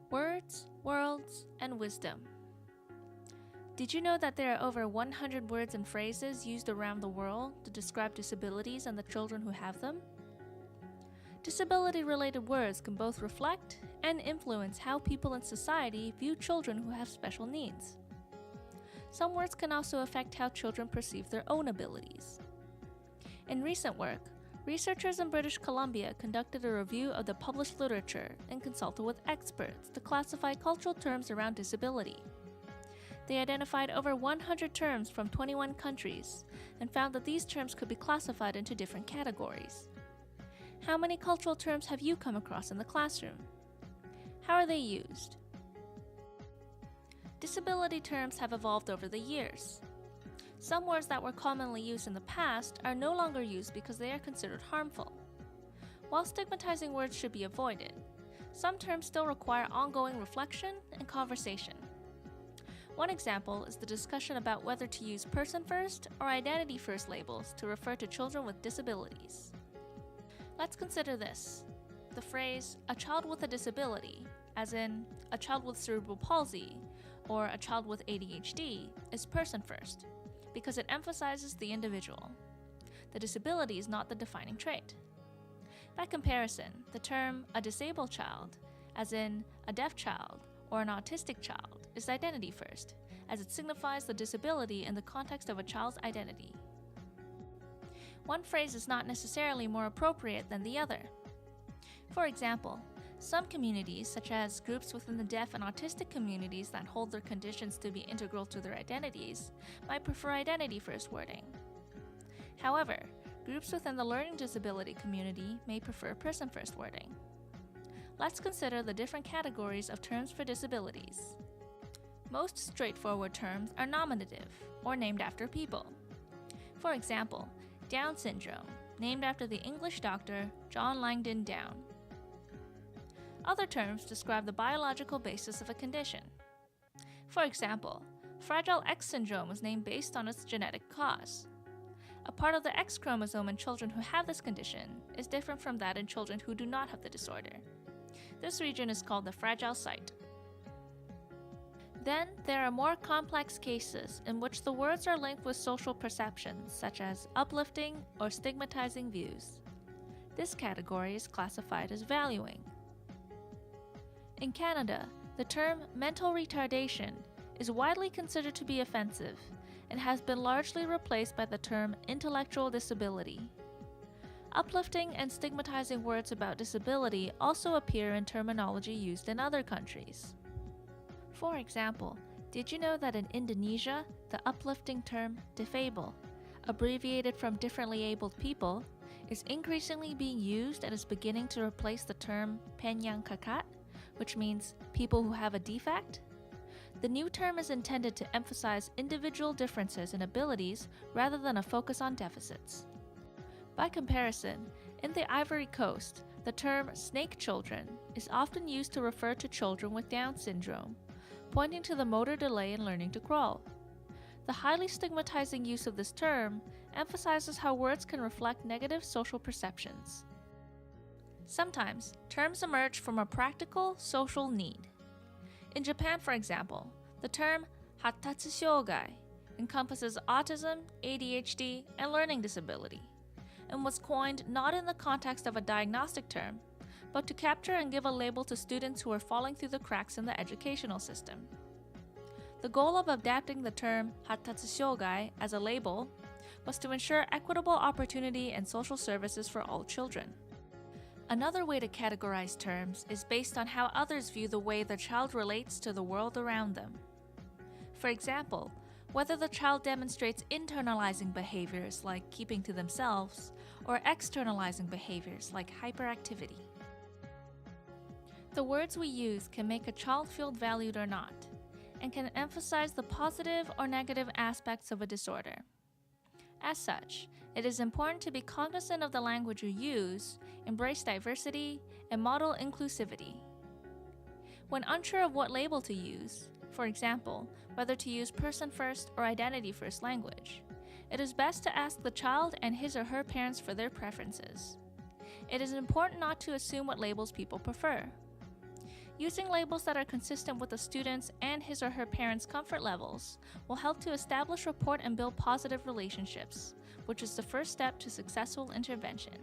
Words, worlds, and wisdom. Did you know that there are over 100 words and phrases used around the world to describe disabilities and the children who have them? Disability-related words can both reflect and influence how people in society view children who have special needs. Some words can also affect how children perceive their own abilities. In recent work, researchers in British Columbia conducted a review of the published literature and consulted with experts to classify cultural terms around disability. They identified over 100 terms from 21 countries and found that these terms could be classified into different categories. How many cultural terms have you come across in the classroom? How are they used? Disability terms have evolved over the years. Some words that were commonly used in the past are no longer used because they are considered harmful. While stigmatizing words should be avoided, some terms still require ongoing reflection and conversation. One example is the discussion about whether to use person-first or identity-first labels to refer to children with disabilities. Let's consider this. The phrase, a child with a disability, as in a child with cerebral palsy or a child with ADHD, is person-first, because it emphasizes the individual. The disability is not the defining trait. By comparison, the term a disabled child, as in a deaf child or an autistic child, is identity first, as it signifies the disability in the context of a child's identity. One phrase is not necessarily more appropriate than the other. For example, some communities, such as groups within the deaf and autistic communities that hold their conditions to be integral to their identities, might prefer identity-first wording. However, groups within the learning disability community may prefer person-first wording. Let's consider the different categories of terms for disabilities. Most straightforward terms are nominative, or named after people. For example, Down syndrome, named after the English doctor John Langdon Down. Other terms describe the biological basis of a condition. For example, Fragile X syndrome was named based on its genetic cause. A part of the X chromosome in children who have this condition is different from that in children who do not have the disorder. This region is called the fragile site. Then, there are more complex cases in which the words are linked with social perceptions, such as uplifting or stigmatizing views. This category is classified as valuing. In Canada, the term mental retardation is widely considered to be offensive and has been largely replaced by the term intellectual disability. Uplifting and stigmatizing words about disability also appear in terminology used in other countries. For example, did you know that in Indonesia, the uplifting term difable, abbreviated from differently abled people, is increasingly being used and is beginning to replace the term penyang cacat, which means people who have a defect? The new term is intended to emphasize individual differences in abilities rather than a focus on deficits. By comparison, in the Ivory Coast, the term snake children is often used to refer to children with Down syndrome, pointing to the motor delay in learning to crawl. The highly stigmatizing use of this term emphasizes how words can reflect negative social perceptions. Sometimes, terms emerge from a practical social need. In Japan, for example, the term Hattatsu Shougai encompasses autism, ADHD, and learning disability, and was coined not in the context of a diagnostic term, but to capture and give a label to students who are falling through the cracks in the educational system. The goal of adapting the term Hattatsu Shougai as a label was to ensure equitable opportunity and social services for all children. Another way to categorize terms is based on how others view the way the child relates to the world around them. For example, whether the child demonstrates internalizing behaviors like keeping to themselves or externalizing behaviors like hyperactivity. The words we use can make a child feel valued or not, and can emphasize the positive or negative aspects of a disorder. As such, it is important to be cognizant of the language you use, embrace diversity, and model inclusivity. When unsure of what label to use, for example, whether to use person-first or identity-first language, it is best to ask the child and his or her parents for their preferences. It is important not to assume what labels people prefer. Using labels that are consistent with the student's and his or her parents' comfort levels will help to establish rapport and build positive relationships, which is the first step to successful intervention.